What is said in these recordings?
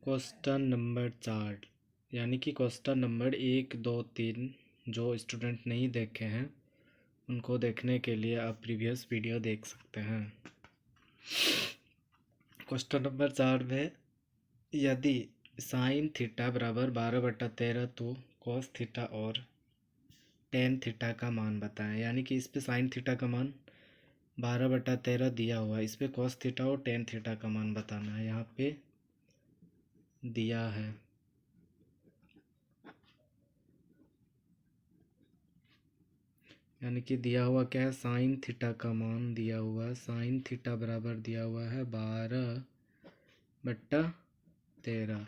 Question number 4 यानी कि question number 1, 2, 3 जो स्टूडेंट नहीं देखे हैं उनको देखने के लिए आप प्रीवियस वीडियो देख सकते हैं। क्वेश्चन नंबर 4 में यदि साइन थीटा बराबर 12/13 तो कॉस थीटा और टेन थीटा का मान बताएं। यानी कि इस पे साइन थीटा का मान 12/13 दिया हुआ है, इस पे कॉस थीटा और टेन थीटा का मान बताना है। यहाँ पे दिया है यानी कि दिया हुआ क्या है, साइन थीटा का मान दिया हुआ है। साइन थीटा बराबर दिया हुआ है 12/13।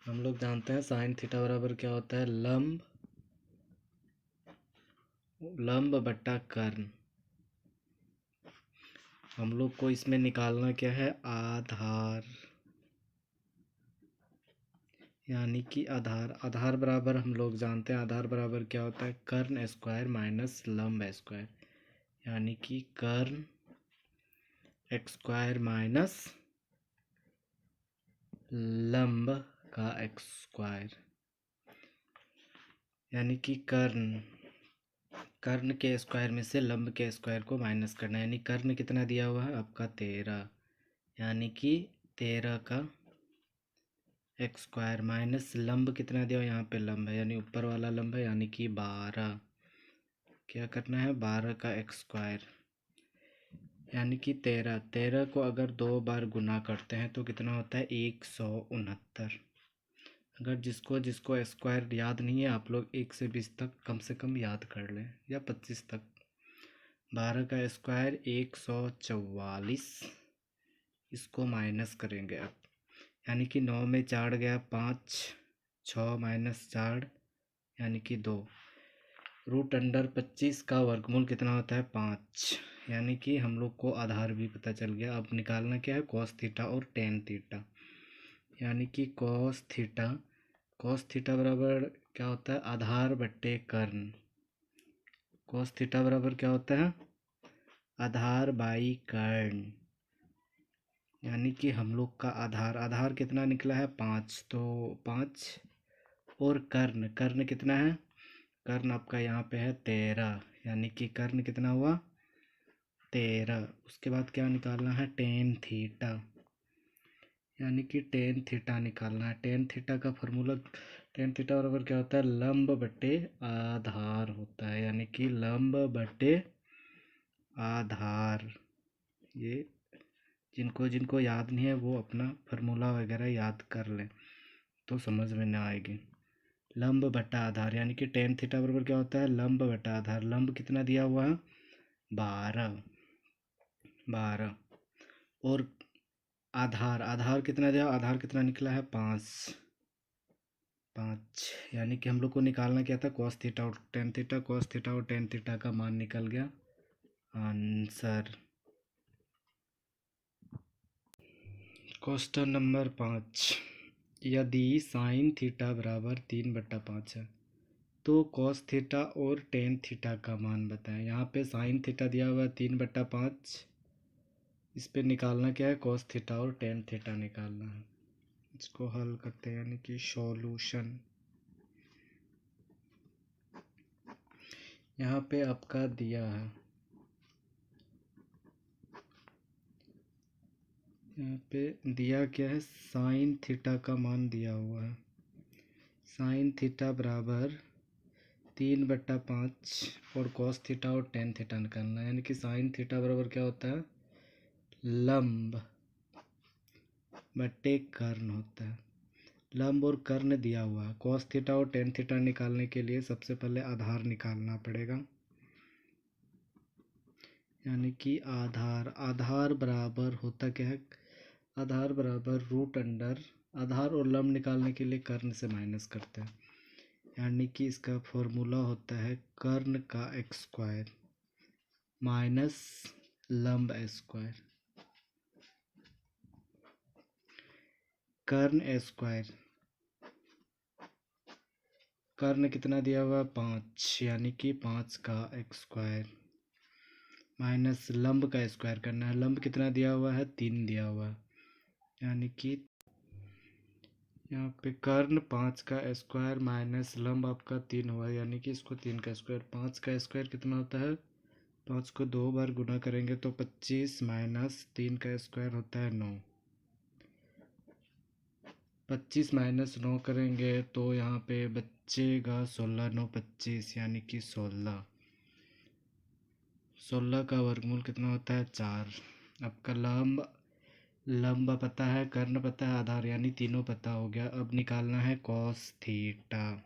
हम लोग जानते हैं साइन थीटा बराबर क्या होता है, लंब बट्टा कर्ण। हम लोग को इसमें निकालना क्या है, आधार। यानी कि आधार बराबर हम लोग जानते हैं आधार बराबर क्या होता है, कर्ण स्क्वायर माइनस लंब स्क्वायर। यानी कि कर्ण एक्स स्क्वायर माइनस लंब का एक्स स्क्वायर। यानी कि कर्ण के स्क्वायर में से लंब के स्क्वायर को माइनस करना है। यानी कर्ण कितना दिया हुआ है आपका 13, यानी कि 13 का एक्स स्क्वायर माइनस लंब कितना दिया हुआ, यहाँ पे लंब है यानी ऊपर वाला लंब है, यानी कि 12। क्या करना है, 12 का एक्स स्क्वायर यानी कि 13 को अगर 2 बार गुना करते हैं तो कितना होता है, 169। अगर जिसको स्क्वायर याद नहीं है, आप लोग 1 से 20 तक कम से कम याद कर लें, या 25 तक। 12 का स्क्वायर 144, इसको माइनस करेंगे अब। यानी कि 9 में 4 गया 5, 6 माइनस 4 यानी कि 2। रूट अंडर 25 का वर्गमूल कितना होता है, 5। यानी कि हम लोग को आधार भी पता चल गया। अब निकालना क्या है, कॉस थीटा और टेन थीटा। यानी कि कॉस थीटा बराबर क्या होता है, आधार बट्टे कर्ण। कॉस थीटा बराबर क्या होता है, आधार बाई कर्ण। यानी कि हम लोग का आधार कितना निकला है, 5। तो 5 और कर्ण कितना है, कर्ण आपका यहाँ पे है 13। यानी कि कर्ण कितना हुआ, 13। उसके बाद क्या निकालना है, टेन थीटा। यानी कि टेन थीटा निकालना है। टेन थीटा का फॉर्मूला, टेन थीटा बराबर क्या होता है, लंब बटे आधार होता है। यानी कि लंब बटे आधार। ये जिनको याद नहीं है वो अपना फार्मूला वगैरह याद कर लें तो समझ में ना आएगी। लंब बटा आधार यानी कि टेन थीटा बराबर क्या होता है, लंब बटा आधार। लंब कितना दिया हुआ है, 12। और आधार कितना दिया, आधार कितना निकला है, 5। यानी कि हम लोग को निकालना क्या था, कॉस थीटा और टेन थीटा। कॉस थीटा और टेन थीटा का मान निकल गया, आंसर। क्वेश्चन नंबर 5, यदि साइन थीटा बराबर 3/5 है तो कॉस थीटा और टेन थीटा का मान बताएं। यहाँ पे साइन थीटा दिया हुआ है 3/5, इस पे निकालना क्या है, कॉस थीटा और टेन थीटा निकालना है। इसको हल करते हैं, यानी कि सॉल्यूशन। यहाँ पे आपका दिया है, यहाँ पे दिया क्या है, साइन थीटा का मान दिया हुआ है। साइन थीटा बराबर 3/5 और कॉस थीटा और टेन थीटा निकालना है। यानी कि साइन थीटा बराबर क्या होता है, लंब बटे कर्ण होता है। लंब और कर्ण दिया हुआ है। कॉस थीटा और टेन थीटा निकालने के लिए सबसे पहले आधार निकालना पड़ेगा। यानी कि आधार बराबर होता क्या है, आधार बराबर रूट अंडर, आधार और लंब निकालने के लिए कर्ण से माइनस करते हैं। यानी कि इसका फॉर्मूला होता है कर्ण का एक्स स्क्वायर माइनस लंब स्क्वायर। कर्ण स्क्वायर, कर्ण कितना दिया हुआ, 5। यानी कि 5 का एक्स स्क्वायर माइनस लंब का स्क्वायर करना है। लंब कितना दिया हुआ है, 3 दिया हुआ है। यानी कि यहाँ पे कर्ण 5 का स्क्वायर माइनस लंब आपका 3 हुआ, यानी कि इसको 3 का स्क्वायर। 5 का स्क्वायर कितना होता है? 5 को 2 बार गुना करेंगे तो 25 माइनस 3 का स्क्वायर होता है 9। 25 माइनस 9 करेंगे तो यहाँ पे बचेगा 16, 9 25, यानी कि 16। 16 का वर्गमूल कितना होता है? 4। आपका लंब पता है, कर्ण पता है, आधार यानी तीनों पता हो गया। अब निकालना है कॉस थीटा।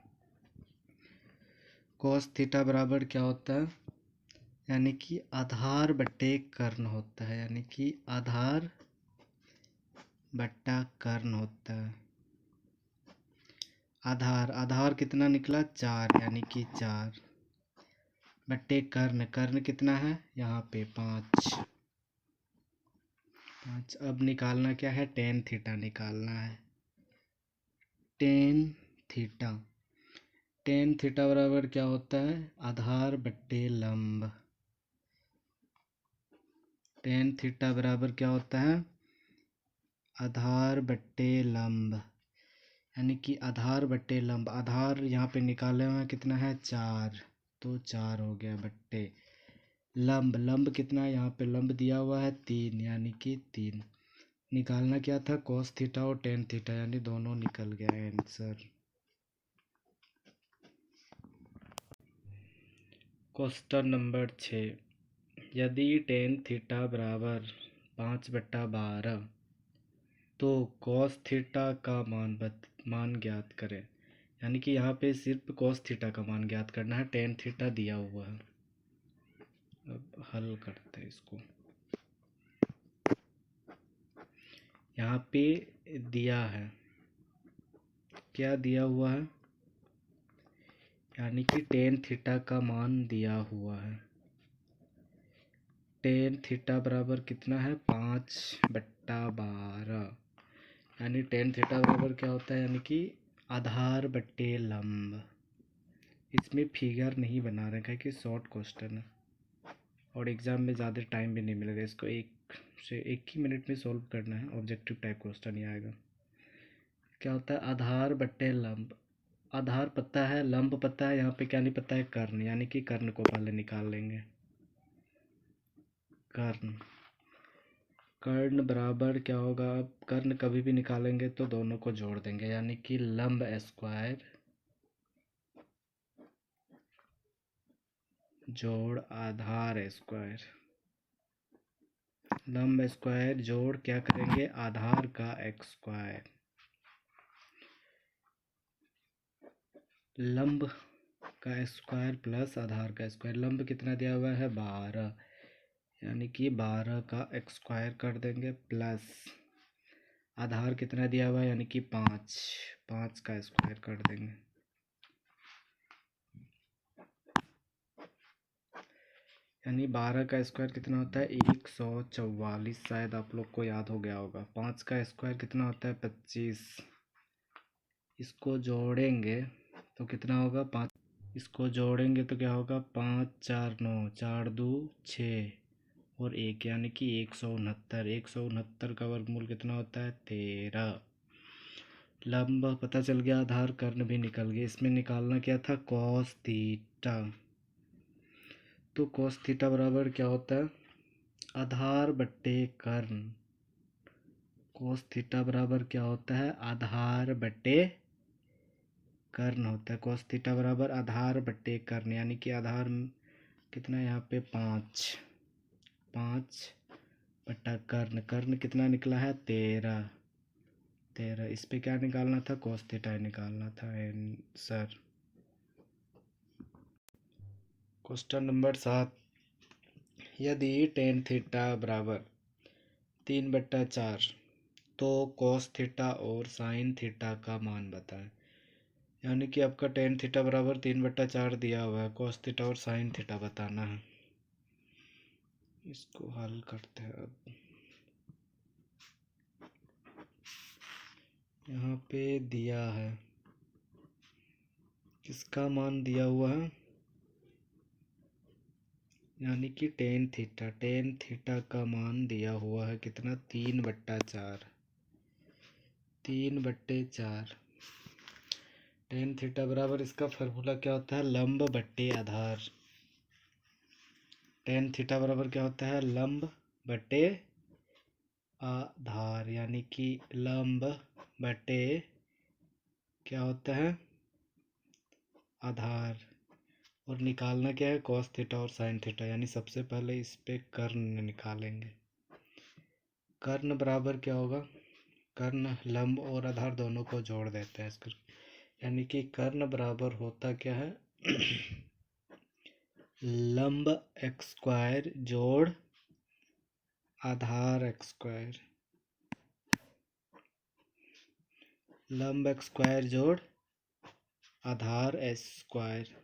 कॉस थीटा बराबर क्या होता है? यानी कि आधार बट्टे कर्ण होता है, यानी कि आधार बट्टा कर्ण होता है। आधार कितना निकला? 4, यानी कि 4 बट्टे कर्ण कितना है? यहाँ पे 5। अब निकालना क्या है? टेन थीटा निकालना है। टेन थीटा बराबर क्या होता है? आधार बट्टे लंब। टेन थीटा बराबर क्या होता है? आधार बट्टे लंब, यानी कि आधार बट्टे लंब। आधार यहाँ पे निकाले हुए हैं, कितना है? 4, तो 4 हो गया बट्टे लंब कितना है? यहाँ पे लंब दिया हुआ है 3, यानी कि 3। निकालना क्या था? कॉस थीटा और टेन थीटा, यानी दोनों निकल गया आंसर। क्वेश्चन नंबर 6, यदि टेन थीटा बराबर 5/12 तो कॉस थीटा का मान ज्ञात करें। यानी कि यहाँ पे सिर्फ कॉस थीटा का मान ज्ञात करना है, टेन थीटा दिया हुआ है। अब हल करते हैं इसको। यहाँ पे दिया है, क्या दिया हुआ है? यानी कि टेन थीटा का मान दिया हुआ है। टेन थीटा बराबर कितना है? 5/12, यानी टेन थीटा बराबर क्या होता है? यानी कि आधार बट्टे लंब। इसमें फिगर नहीं बना रहे हैं कि शॉर्ट क्वेश्चन है और एग्ज़ाम में ज़्यादा टाइम भी नहीं मिलेगा। इसको 1 ही मिनट में सॉल्व करना है, ऑब्जेक्टिव टाइप क्वेश्चन ही आएगा। क्या होता है? आधार बट्टे लंब। आधार पता है, लंब पता है, यहाँ पे क्या नहीं पता है? कर्ण, यानी कि कर्ण को पहले निकाल लेंगे। कर्ण बराबर क्या होगा? अब कर्ण कभी भी निकालेंगे तो दोनों को जोड़ देंगे, यानी कि लंब स्क्वायर जोड़ आधार स्क्वायर। लंब स्क्वायर जोड़ क्या करेंगे? आधार का स्क्वायर। लंब का स्क्वायर प्लस आधार का स्क्वायर। लंब कितना दिया हुआ है? 12, यानी कि 12 का स्क्वायर कर देंगे, प्लस आधार कितना दिया हुआ है? यानी कि 5 का स्क्वायर कर देंगे। यानी 12 का स्क्वायर कितना होता है? 144। शायद आप लोग को याद हो गया होगा। 5 का स्क्वायर कितना होता है? 25। इसको जोड़ेंगे तो कितना होगा? 5। इसको जोड़ेंगे तो क्या होगा? 5 4 9, 4 2 6 और 1, यानी कि 169। 169 का वर्गमूल कितना होता है? 13। लंब पता चल गया, आधार कर्ण भी निकल गया। इसमें निकालना क्या था? Cos theta. तो कॉस थीटा बराबर क्या होता है? आधार बट्टे कर्ण। कॉस थीटा बराबर क्या होता है? आधार बट्टे कर्ण होता है। कॉस थीटा बराबर आधार बट्टे कर्ण, यानी कि आधार कितना है यहाँ पे? 5 बट्टा कर्ण कितना निकला है? 13। इस पे क्या निकालना था? कॉस थीटा निकालना था आंसर। क्वेश्चन नंबर 7, यदि टेन थीटा बराबर 3/4 तो कॉस थीटा और साइन थीटा का मान बताएं। यानी कि आपका टेन थीटा बराबर 3/4 दिया हुआ है, कॉस थीटा और साइन थीटा बताना है। इसको हल करते हैं। अब यहाँ पे दिया है, किसका मान दिया हुआ है? यानी कि टेन थीटा का मान दिया हुआ है कितना? 3/4। 3/4। टेन थीटा बराबर, इसका फार्मूला क्या होता है, लंब बट्टे आधार। टेन थीटा बराबर क्या होता है, लंब बट्टे आधार, यानी कि लंब बट्टे क्या होता है, आधार। और निकालना क्या है, कॉस थीटा और साइन थीटा, यानी सबसे पहले इस पे कर्ण निकालेंगे। कर्ण बराबर क्या होगा, कर्ण लंब और आधार दोनों को जोड़ देते हैं इसको, यानी कि कर्ण बराबर होता क्या है लंब एक्स स्क्वायर जोड़ आधार एक्स स्क्वायर, लंब एक्स स्क्वायर जोड़ आधार एस स्क्वायर।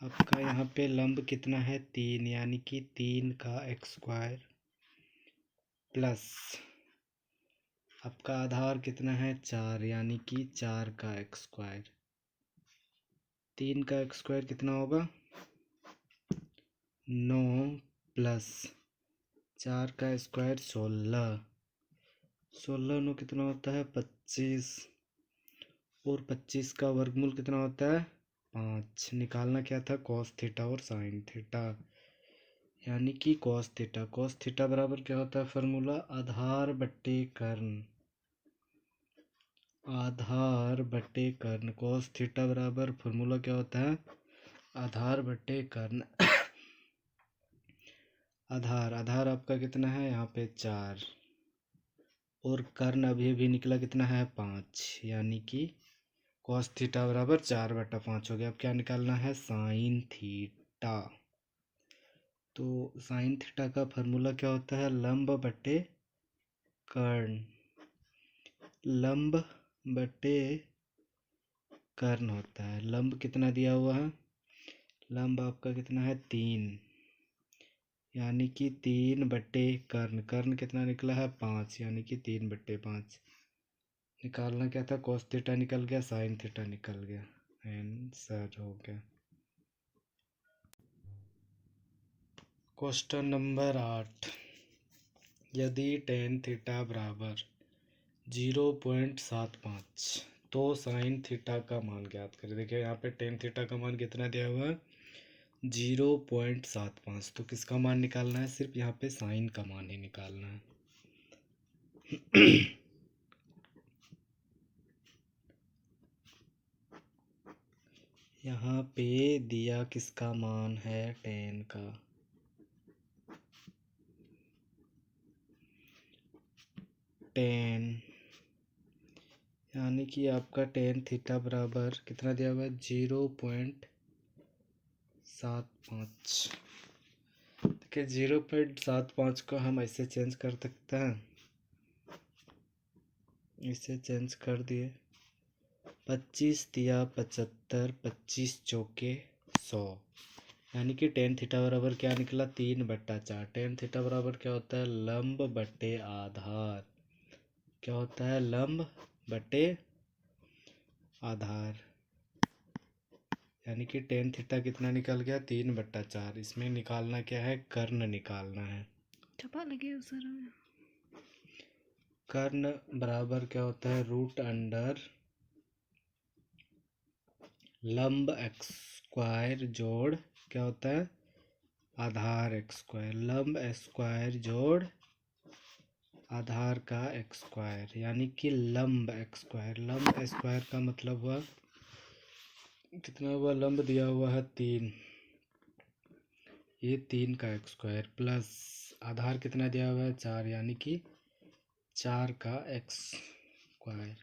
आपका यहाँ पे लंब कितना है 3, यानी कि 3 का एक्स स्क्वायर प्लस आपका आधार कितना है 4, यानी कि 4 का एक्स स्क्वायर। 3 का एक्स स्क्वायर कितना होगा 9 प्लस 4 का स्क्वायर 16। 16 9 कितना होता है 25, और 25 का वर्गमूल कितना होता है 5। निकालना क्या था, कॉस थीटा और साइन थीटा, यानी कि कॉस थीटा। कॉस थीटा बराबर क्या होता है फार्मूला, आधार बट्टे कर्ण, आधार बट्टे कर्ण। कॉस थीटा बराबर फार्मूला क्या होता है, आधार बट्टे कर्ण। आधार आधार आपका कितना है यहाँ पे 4, और कर्ण अभी अभी निकला कितना है 5, यानी कि कॉस थीटा बराबर 4/5 हो गया। अब क्या निकालना है, साइन थीटा। तो साइन थीटा का फार्मूला क्या होता है, लंब बट्टे कर्ण, लंब बट्टे कर्ण होता है। लंब कितना दिया हुआ है, लंब आपका कितना है 3, यानी कि 3/कर्ण, कर्ण कितना निकला है 5, यानी कि 3/5। निकालना क्या था, कॉस थीटा निकल गया, साइन थीटा निकल गया, आंसर हो गया। क्वेश्चन नंबर 8, यदि टेन थीटा बराबर 0.75 तो साइन थीटा का मान ज्ञात करें। देखिए यहाँ पे टेन थीटा का मान कितना दिया हुआ है 0.75, तो किसका मान निकालना है, सिर्फ यहाँ पे साइन का मान ही निकालना है। यहाँ पे दिया किसका मान है, टेन का, टेन, यानी कि आपका टेन थीटा बराबर कितना दिया हुआ है 0.75। देखिए 0.75 को हम ऐसे चेंज कर सकते हैं, इसे चेंज कर दिए, 25 तिया 75, 25 चौके 100, यानी कि टेन थीटा बराबर क्या निकला 3/4। टेन थीटा बराबर क्या होता है, लंब बट्टे आधार, क्या होता है, लंब बट्टे आधार, यानी कि टेन थीटा कितना निकल गया 3/4। इसमें निकालना क्या है, कर्ण निकालना है। छपा लगे सर में। कर्ण बराबर क्या होता है, √अंडर लंब एक्स स्क्वायर जोड़ क्या होता है, आधार एक्स स्क्वायर, लंब एक्स स्क्वायर जोड़ आधार का एक्स स्क्वायर, यानी कि लंब एक्स स्क्वायर। लंब एक्स स्क्वायर का मतलब हुआ कितना हुआ, लंब दिया हुआ है 3, ये 3 का एक्स स्क्वायर प्लस आधार कितना दिया हुआ है 4, यानी कि 4 का एक्स स्क्वायर।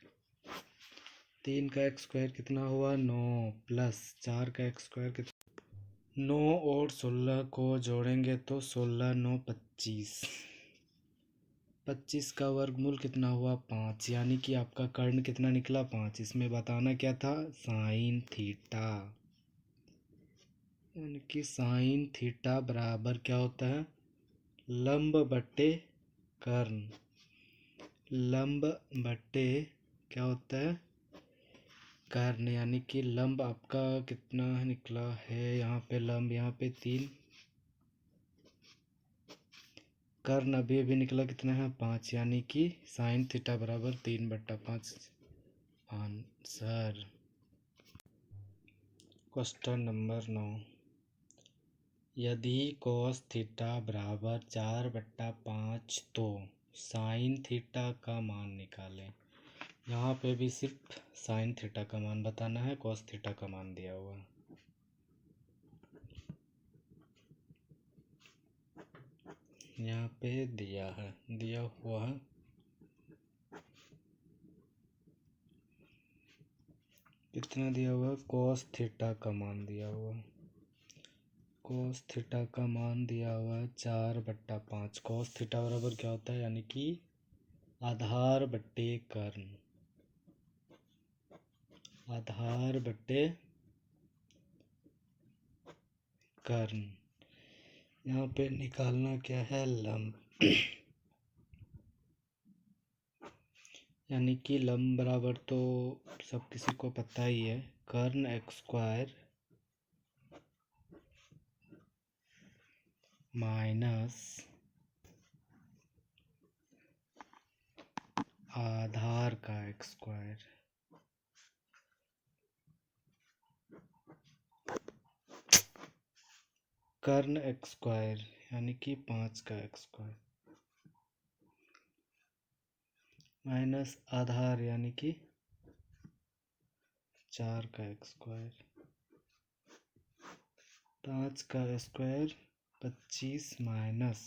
3 का एक्स स्क्वायर कितना हुआ 9, प्लस 4 का एक्स स्क्वायर कितना, 9 और 16 को जोड़ेंगे तो 16 9 25, 25 का वर्गमूल कितना हुआ 5, यानी कि आपका कर्ण कितना निकला 5। इसमें बताना क्या था, साइन थीटा, यानी कि साइन थीटा बराबर क्या होता है, लंब बट्टे कर्ण, लंब बट्टे क्या होता है कर्ण, यानी कि लंब आपका कितना निकला है यहाँ पे, लंब यहाँ पे 3, कर्ण अभी अभी निकला कितना है 5, यानी कि साइन थीटा बराबर 3/5 आंसर। क्वेश्चन नंबर 9, यदि cos थीटा बराबर 4/5 तो साइन थीटा का मान निकालें। यहाँ पे भी सिर्फ साइन थीटा का मान बताना है, cos थीटा का मान दिया हुआ है। यहाँ पे दिया हुआ है कितना दिया हुआ है, cos थीटा का मान दिया हुआ है। cos थीटा का मान दिया हुआ है 4/5। cos थीटा बराबर क्या होता है, यानी कि आधार बट्टे कर्ण, आधार बट्टे कर्ण। यहाँ पे निकालना क्या है, लंब यानी कि लंब बराबर तो सब किसी को पता ही है, कर्ण x² माइनस आधार का x²। कर्ण x² यानी कि 5 का x² माइनस आधार यानी कि 4 का x²। 5 का स्क्वायर 25 माइनस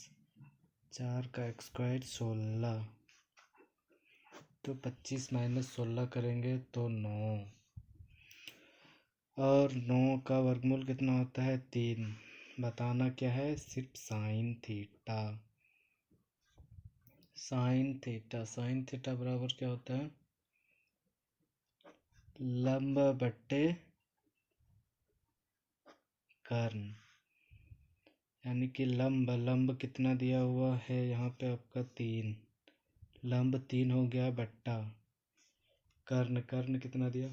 4 का x² 16। तो 25 माइनस 16 करेंगे तो 9, और 9 का वर्गमूल कितना होता है, 3। बताना क्या है, सिर्फ साइन थीटा। साइन थीटा बराबर क्या होता है, लंब बट्टे कर्ण, यानी कि लंब कितना दिया हुआ है यहाँ पे आपका 3, लंब 3 हो गया बट्टा कर्ण कितना दिया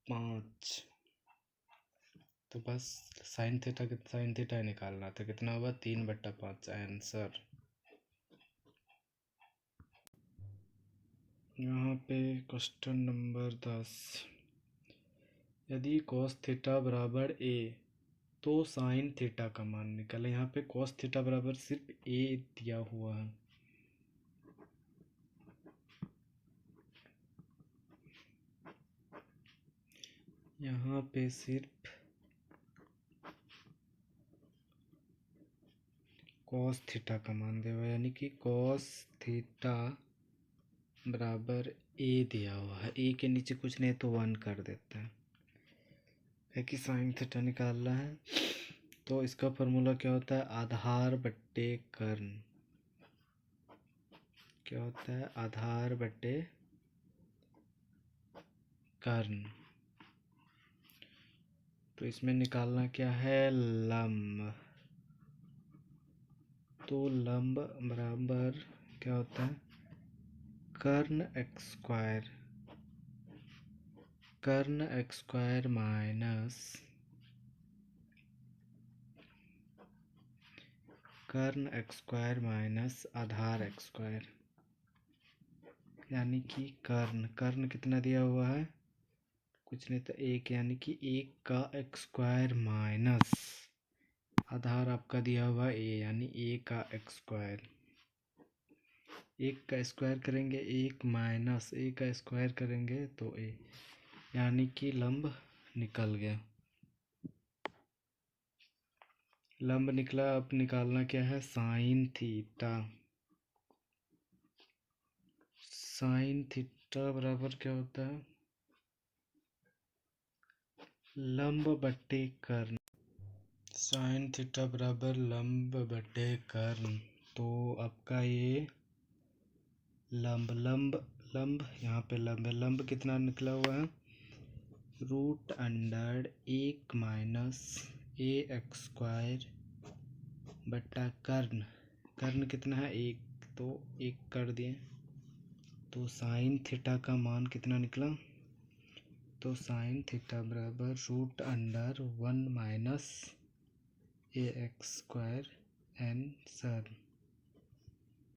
5। तो बस साइन थीटा निकालना था, कितना हुआ 3/5 आंसर। यहाँ पे क्वेश्चन नंबर 10, यदि cos थीटा बराबर a तो साइन थीटा का मान निकालें। यहाँ पे cos थीटा बराबर सिर्फ a दिया हुआ है। यहाँ पे सिर्फ cos थीटा का मान दिया हुआ है, यानी कि cos थीटा बराबर a दिया हुआ है। a के नीचे कुछ नहीं तो 1 कर देते है कि साइन थीटा निकालना है। तो इसका फॉर्मूला क्या होता है, आधार बट्टे कर्ण। क्या होता है, आधार बट्टे कर्ण। तो इसमें निकालना क्या है, लंब। तो लंब बराबर क्या होता है, कर्ण x² माइनस कर्ण x² माइनस आधार x², यानी कि कर्ण कितना दिया हुआ है, कुछ नहीं तो 1, यानी कि 1 का x² माइनस आधार आपका दिया हुआ a, यानी a का x²। 1 का स्क्वायर करेंगे 1 माइनस a का स्क्वायर करेंगे तो a, यानी कि लंब निकल गया। लंब निकला, अब निकालना क्या है, साइन थीटा। साइन थीटा बराबर क्या होता है, लंब बट्टे कर्ण। साइन थीटा बराबर लंब बट्टे कर्ण। तो आपका ये लंब यहाँ पे लंब कितना निकला हुआ है, √1 माइनस a² बट्टा कर्ण कितना है 1, तो 1 कर दिए। तो साइन थीटा का मान कितना निकला, तो साइन थीटा बराबर √1 माइनस a² आंसर।